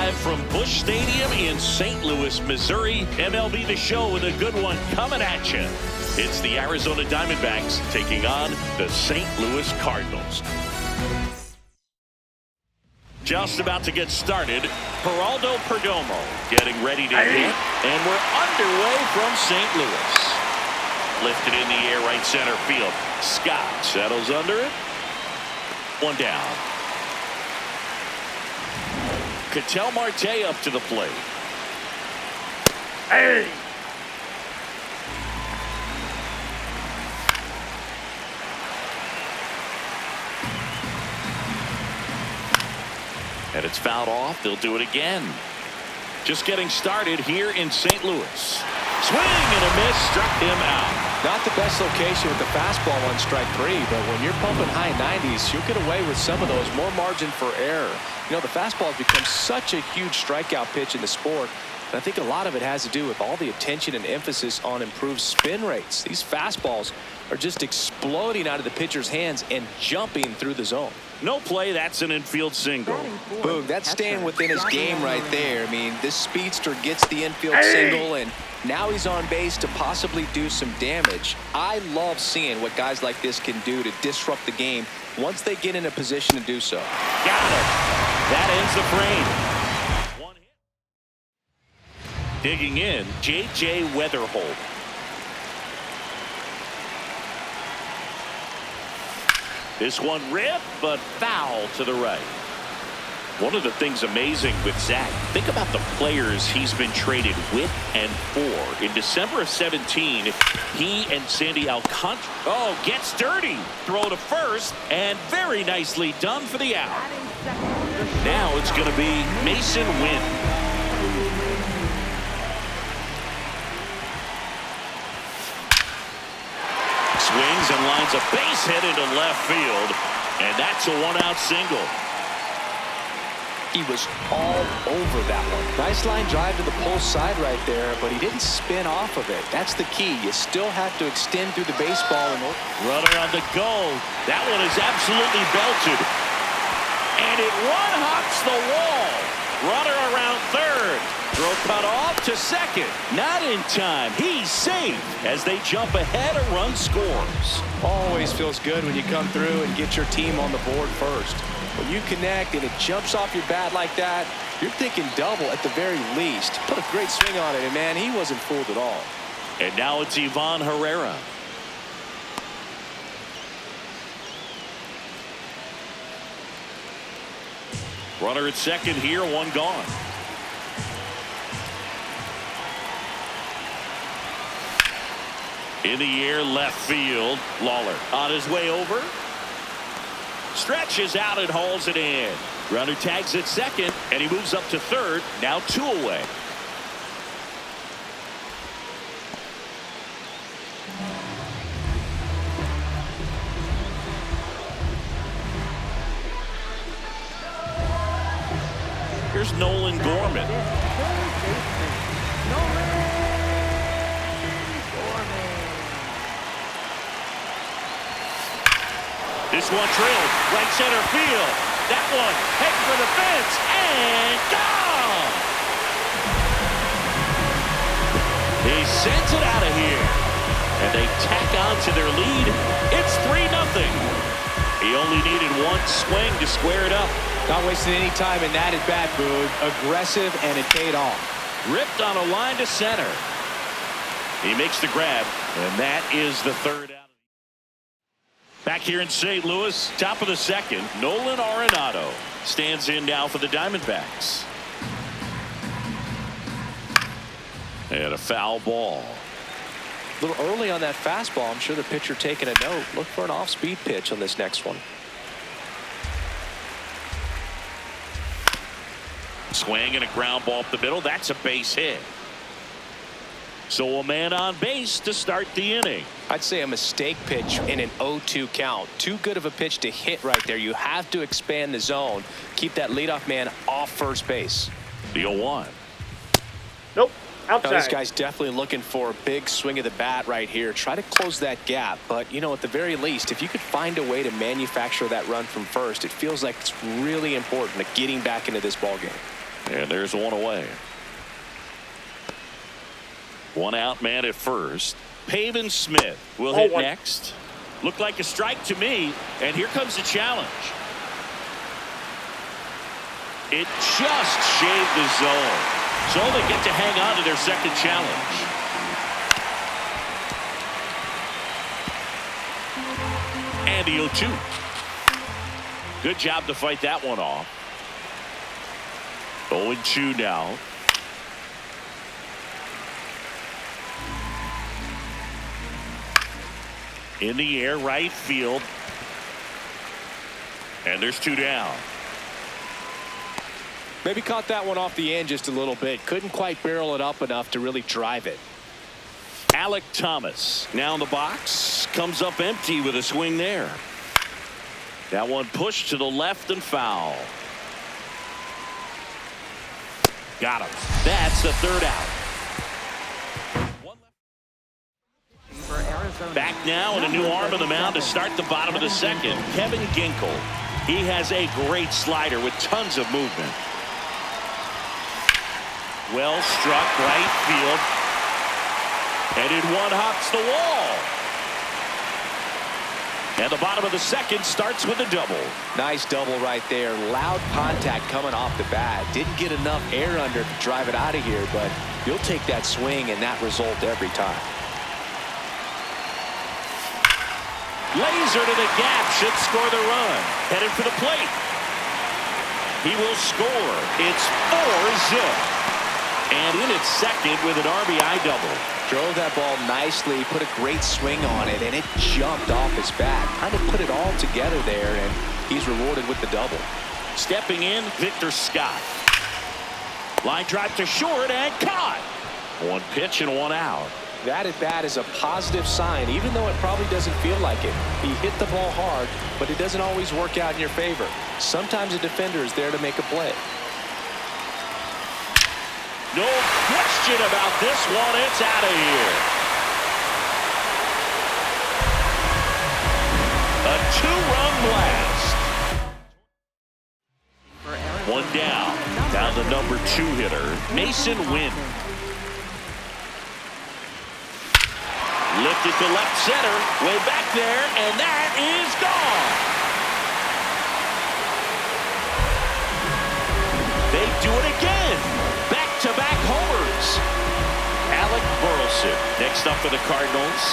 live from Busch Stadium in St. Louis, Missouri. MLB The Show with a good one coming at you. It's the Arizona Diamondbacks taking on the St. Louis Cardinals. Just about to get started. Geraldo Perdomo getting ready to hit. And we're underway from St. Louis. Lifted in the air, right center field. Scott settles under it. One down. Ketel Marte up to the plate. And it's fouled off. They'll do it again. Just getting started here in St. Louis. Swing and a miss, struck him out. Not the best location with the fastball on strike three, but when you're pumping high 90s, you'll get away with some of those. More margin for error. You know, the fastball has become such a huge strikeout pitch in the sport. And I think a lot of it has to do with all the attention and emphasis on improved spin rates. These fastballs are just exploding out of the pitcher's hands and jumping through the zone. No play, that's an infield single. Boom, that's staying within his game right there. I mean, this speedster gets the infield single, and now he's on base to possibly do some damage. I love seeing what guys like this can do to disrupt the game once they get in a position to do so. Got it. That ends the frame. One hit. Digging in, J.J. Weatherholt. This one ripped, but foul to the right. One of the things amazing with Zach, think about the players he's been traded with and for. In December of 17, he and Sandy Alcantara, gets dirty. Throw to first, and very nicely done for the out. Now it's going to be Mason Wynn. Swings and lines a base hit into left field, and that's a one-out single. He was all over that one. Nice line drive to the pull side right there, but he didn't spin off of it. That's the key. You still have to extend through the baseball. Runner on the go. That one is absolutely belted. And it one-hops the wall. Runner around third. Throw cut off to second. Not in time. He's safe as they jump ahead. A run scores. Always feels good when you come through and get your team on the board first. When you connect and it jumps off your bat like that, you're thinking double at the very least. Put a great swing on it, and man, he wasn't fooled at all. And now it's Ivan Herrera. Runner at second here, one gone. In the air, left field. Lawler on his way over. Stretches out and hauls it in. Runner tags at second, and he moves up to third. Now 2 away. Here's Nolan Gorman. This one drilled right center field. That one heading for the fence and gone. He sends it out of here, and they tack on to their lead. It's 3-0. He only needed one swing to square it up. Not wasting any time in that at bat, Boog. Aggressive, and it paid off. Ripped on a line to center. He makes the grab, and that is the third out. Back here in St. Louis, top of the second, Nolan Arenado stands in now for the Diamondbacks. And a foul ball. A little early on that fastball. I'm sure the pitcher taking a note. Look for an off-speed pitch on this next one. Swing and a ground ball up the middle. That's a base hit. So a man on base to start the inning. I'd say a mistake pitch in an 0-2 count. Too good of a pitch to hit right there. You have to expand the zone. Keep that leadoff man off first base. The 0-1. Nope. Outside. Now, this guy's definitely looking for a big swing of the bat right here. Try to close that gap. But, you know, at the very least, if you could find a way to manufacture that run from first, it feels like it's really important to getting back into this ballgame. And there's one away. One out man at first. Pavin Smith will hit next. Looked like a strike to me. And here comes the challenge. It just shaved the zone. So they get to hang on to their second challenge. And the 0-2. Good job to fight that one off. 0-2 now. In the air, right field. And there's 2 down. Maybe caught that one off the end just a little bit. Couldn't quite barrel it up enough to really drive it. Alec Thomas now in the box. Comes up empty with a swing there. That one pushed to the left and foul. Got him. That's the third out. Back now and a new arm of the mound to start the bottom of the second. Kevin Ginkel. He has a great slider with tons of movement. Well struck right field. And in one hops the wall. And the bottom of the second starts with a double. Nice double right there. Loud contact coming off the bat. Didn't get enough air under to drive it out of here, but you'll take that swing and that result every time. Laser to the gap, should score the run. Headed for the plate. He will score. It's 4-zip. And in its second with an RBI double. Drove that ball nicely, put a great swing on it, and it jumped off his bat. Kind of put it all together there, and he's rewarded with the double. Stepping in, Victor Scott. Line drive to short and caught. One pitch and one out. That at bat is a positive sign, even though it probably doesn't feel like it. He hit the ball hard, but it doesn't always work out in your favor. Sometimes a defender is there to make a play. No question about this one. It's out of here. A 2-run blast. One down. Down the number 2 hitter, Mason Wynn. Lifted to left center, way back there, and that is gone. They do it again. Back-to-back homers. Alec Burleson next up for the Cardinals.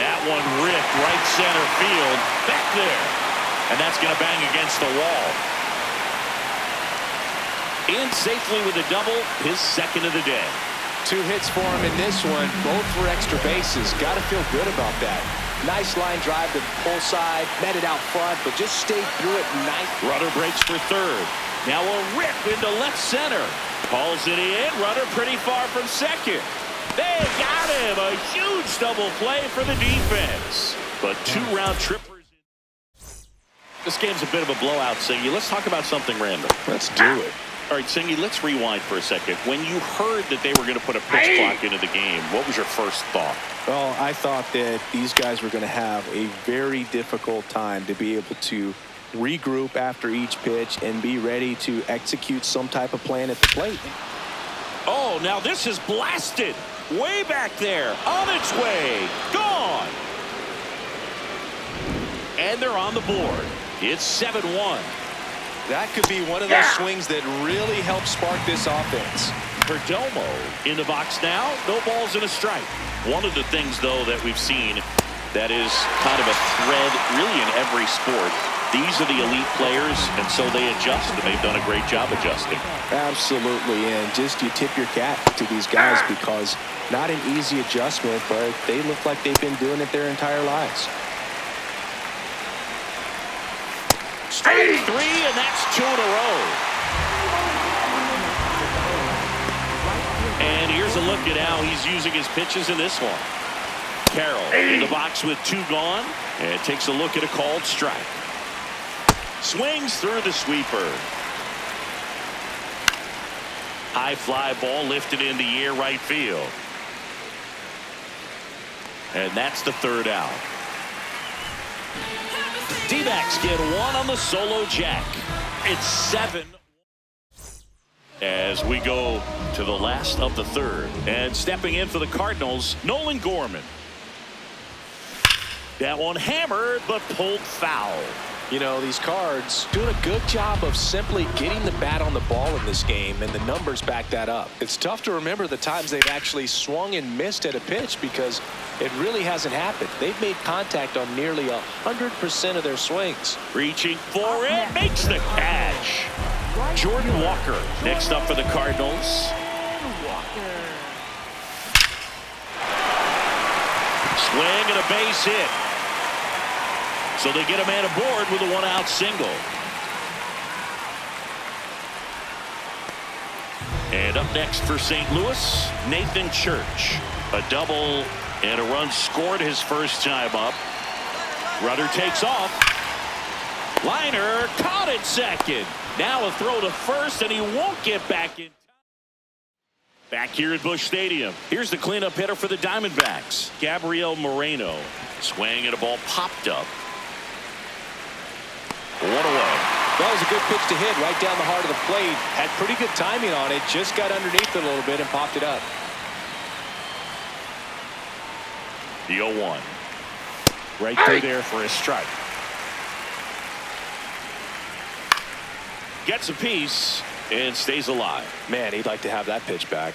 That one ripped right center field, back there, and that's going to bang against the wall. In safely with a double, his second of the day. 2 hits for him in this one, both for extra bases. Got to feel good about that. Nice line drive to the pull side, met it out front, but just stayed through it nice. Runner breaks for third. Now a rip into left center. Calls it in. Runner pretty far from second. They got him. A huge double play for the defense. But 2-round trippers. This game's a bit of a blowout, Singy. Let's talk about something random. Let's do it. All right, Singy, let's rewind for a second. When you heard that they were going to put a pitch clock into the game, what was your first thought? Well, I thought that these guys were going to have a very difficult time to be able to regroup after each pitch and be ready to execute some type of plan at the plate. Oh, now this is blasted. Way back there. On its way. Gone. And they're on the board. It's 7-1. That could be one of those swings that really help spark this offense. Perdomo in the box now. No balls and a strike. One of the things, though, that we've seen that is kind of a thread really in every sport. These are the elite players, and so they adjust, and they've done a great job adjusting. Absolutely, and just you tip your cap to these guys because not an easy adjustment, but they look like they've been doing it their entire lives. Strike 3, and that's 2 in a row. And here's a look at how he's using his pitches in this one. Carroll in the box with 2 gone, and takes a look at a called strike. Swings through the sweeper. High fly ball lifted in the air right field. And that's the 3rd out. D-backs get 1 on the solo jack. It's 7. As we go to the last of the third. And stepping in for the Cardinals, Nolan Gorman. That one hammered, but pulled foul. You know, these Cards doing a good job of simply getting the bat on the ball in this game, and the numbers back that up. It's tough to remember the times they've actually swung and missed at a pitch because it really hasn't happened. They've made contact on nearly 100% of their swings. Reaching for it, makes the catch. Jordan Walker next up for the Cardinals. Swing and a base hit. So they get a man aboard with a one-out single. And up next for St. Louis, Nathan Church. A double and a run scored his first time up. Rudder takes off. Liner caught at second. Now a throw to first, and he won't get back in. Back here at Busch Stadium. Here's the cleanup hitter for the Diamondbacks, Gabriel Moreno. Swing and a ball popped up. One away. That was a good pitch to hit right down the heart of the plate. Had pretty good timing on it. Just got underneath it a little bit and popped it up. The 0-1. Right through there for a strike. Gets a piece and stays alive. Man, he'd like to have that pitch back.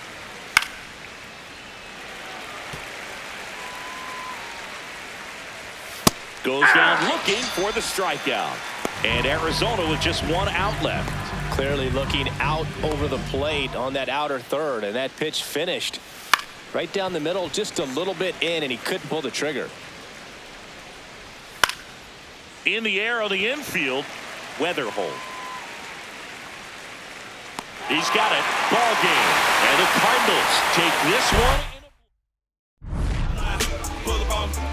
Goes down looking for the strikeout. And Arizona with just one out left. Clearly looking out over the plate on that outer third, and that pitch finished right down the middle, just a little bit in, and he couldn't pull the trigger. In the air on the infield, Weatherholt. He's got it. Ball game. And the Cardinals take this one.